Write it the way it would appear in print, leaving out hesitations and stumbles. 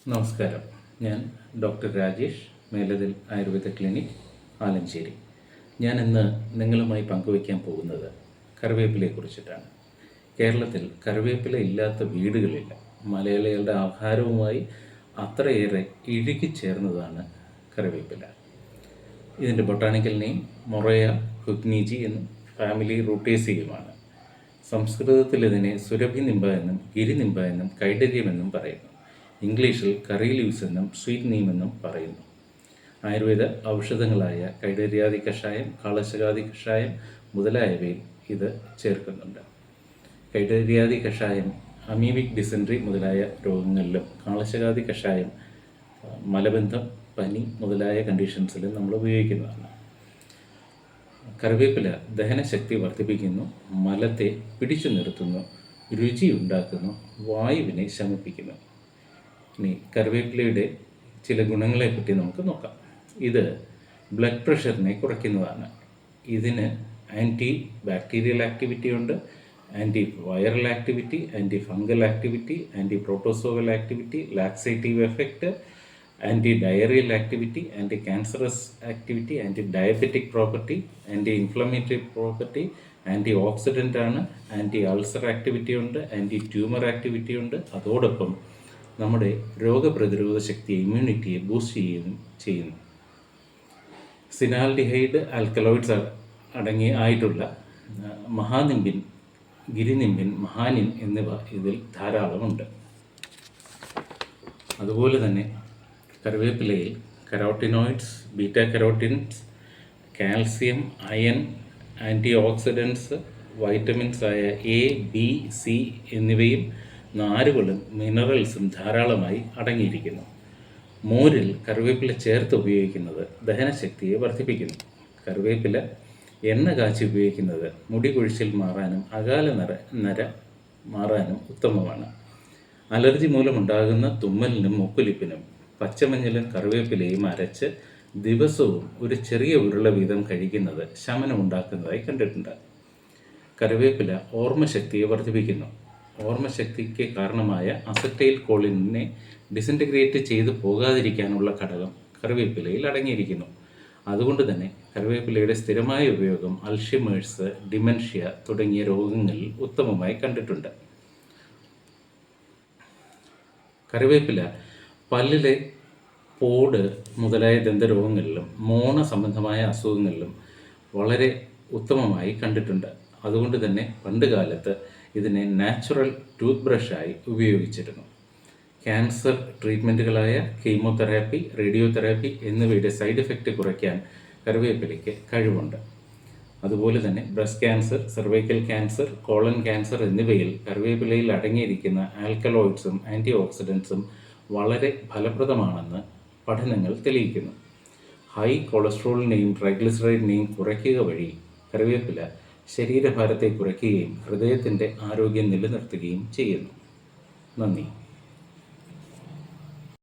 നമസ്കാരം. ഞാൻ doctor Rajesh, മേലതിൽ Ayurveda clinic, Alencherry. ഞാൻ ഇന്ന് നിങ്ങളുമായി പങ്കുവയ്ക്കാൻ പോകുന്നത് കറിവേപ്പിലയെക്കുറിച്ചിട്ടാണ്. കേരളത്തിൽ കറിവേപ്പില ഇല്ലാത്ത വീടുകളില്ല. മലയാളികളുടെ ആഹാരവുമായി അത്രയേറെ ഇഴുകിച്ചേർന്നതാണ് കറിവേപ്പില. ഇതിൻ്റെ ബൊട്ടാണിക്കൽ നെയിം മൊറയ ഹുഗ്നീജി എന്നും ഫാമിലി റൂട്ടേസിയുമാണ്. സംസ്കൃതത്തിൽ ഇതിനെ സുരഭി നിംബ എന്നും ഗിരിനിംബ എന്നും കൈഡര്യം പറയുന്നു. ഇംഗ്ലീഷിൽ കറി ലീവ്സ് എന്നും സ്വീറ്റ് നീം എന്നും പറയുന്നു. ആയുർവേദ ഔഷധങ്ങളായ കൈഡര്യാദി കഷായം, കാളശകാദി കഷായം മുതലായവയിൽ ഇത് ചേർക്കുന്നുണ്ട്. കൈഡര്യാദി കഷായം അമീബിക് ഡിസെൻട്രി മുതലായ രോഗങ്ങളിലും, കാളശകാദി കഷായം മലബന്ധം, പനി മുതലായ കണ്ടീഷൻസിലും നമ്മൾ ഉപയോഗിക്കുന്നതാണ്. കറിവേപ്പില ദഹനശക്തി വർദ്ധിപ്പിക്കുന്നു, മലത്തെ പിടിച്ചു നിർത്തുന്നു, രുചി ഉണ്ടാക്കുന്നു, വായുവിനെ ശമിപ്പിക്കുന്നു. ഇനി കറിവേപ്പിലയുടെ ചില ഗുണങ്ങളെപ്പറ്റി നമുക്ക് നോക്കാം. ഇത് ബ്ലഡ് പ്രഷറിനെ കുറയ്ക്കുന്നതാണ്. ഇതിന് ആൻറ്റി ബാക്ടീരിയൽ ആക്ടിവിറ്റി ഉണ്ട്, anti viral activity, anti fungal activity, anti protozoal activity, laxative effect, anti diarrhoeal activity, anti cancerous activity, anti diabetic property, anti inflammatory property, anti oxidant ആണ്, ആൻറ്റി അൾസർ ആക്ടിവിറ്റി ഉണ്ട്, anti tumour activity ഉണ്ട്. അതോടൊപ്പം നമ്മുടെ രോഗപ്രതിരോധ ശക്തിയെ, ഇമ്മ്യൂണിറ്റിയെ boost ചെയ്യുന്നു. സിനാൽഡിഹൈഡ് alkaloids ആയിട്ടുള്ള മഹാനിംബിൻ, ഗിരിനിംബിൻ, മഹാനിൻ എന്നിവ ഇതിൽ ധാരാളമുണ്ട്. അതുപോലെ തന്നെ കറിവേപ്പിലയിൽ carotenoids, beta carotenes, calcium, iron, antioxidants, vitamins ആയ എ, ബി, സി എന്നിവയും നാരുകളും മിനറൽസും ധാരാളമായി അടങ്ങിയിരിക്കുന്നു. മോരിൽ കറിവേപ്പില ചേർത്ത് ഉപയോഗിക്കുന്നത് ദഹനശക്തിയെ വർദ്ധിപ്പിക്കുന്നു. കറിവേപ്പില എണ്ണ കാച്ചി ഉപയോഗിക്കുന്നത് മുടി കൊഴിച്ചിൽ മാറാനും അകാല നര മാറാനും ഉത്തമമാണ്. അലർജി മൂലമുണ്ടാകുന്ന തുമ്മലിനും മൂക്കൊലിപ്പിനും പച്ചമഞ്ഞളും കറിവേപ്പിലയും അരച്ച് ദിവസവും ഒരു ചെറിയ ഉരുള വീതം കഴിക്കുന്നത് ശമനം ഉണ്ടാക്കുന്നതായി കണ്ടിട്ടുണ്ട്. കറിവേപ്പില ഓർമ്മശക്തിയെ വർദ്ധിപ്പിക്കുന്നു. ഓർമ്മശക്തിക്ക് കാരണമായ അസറ്റൈൽ കോളിനെ ഡിസിൻറ്റഗ്രേറ്റ് ചെയ്ത് പോകാതിരിക്കാനുള്ള ഘടകം കറിവേപ്പിലയിൽ അടങ്ങിയിരിക്കുന്നു. അതുകൊണ്ട് തന്നെ കറിവേപ്പിലയുടെ സ്ഥിരമായ ഉപയോഗം അൽഷിമേഴ്സ്, ഡിമെൻഷ്യ തുടങ്ങിയ രോഗങ്ങളിൽ ഉത്തമമായി കണ്ടിട്ടുണ്ട്. കറിവേപ്പില പല്ലിലെ പോട് മുതലായ ദന്തരോഗങ്ങളിലും മോണ സംബന്ധമായ അസുഖങ്ങളിലും വളരെ ഉത്തമമായി കണ്ടിട്ടുണ്ട്. അതുകൊണ്ട് തന്നെ പണ്ട് കാലത്ത് ഇതിനെ നാച്ചുറൽ ടൂത്ത് ബ്രഷായി ഉപയോഗിച്ചിരുന്നു. ക്യാൻസർ ട്രീറ്റ്മെൻറ്റുകളായ കീമോതെറാപ്പി, റേഡിയോതെറാപ്പി എന്നിവയുടെ സൈഡ് എഫക്റ്റ് കുറയ്ക്കാൻ കറിവേപ്പിലയ്ക്ക് കഴിവുണ്ട്. അതുപോലെ തന്നെ breast cancer, cervical cancer, colon cancer എന്നിവയിൽ കറിവേപ്പിലയിൽ അടങ്ങിയിരിക്കുന്ന ആൽക്കലോയിഡ്സും ആൻറ്റി ഓക്സിഡൻസും വളരെ ഫലപ്രദമാണെന്ന് പഠനങ്ങൾ തെളിയിക്കുന്നു. ഹൈ കൊളസ്ട്രോളിനെയും ട്രൈഗ്ലിസറൈഡിനെയും കുറയ്ക്കുക വഴി കറിവേപ്പില ശരീരഭാരത്തെ കുറയ്ക്കുകയും ഹൃദയത്തിൻ്റെ ആരോഗ്യം നിലനിർത്തുകയും ചെയ്യുന്നു. നന്ദി.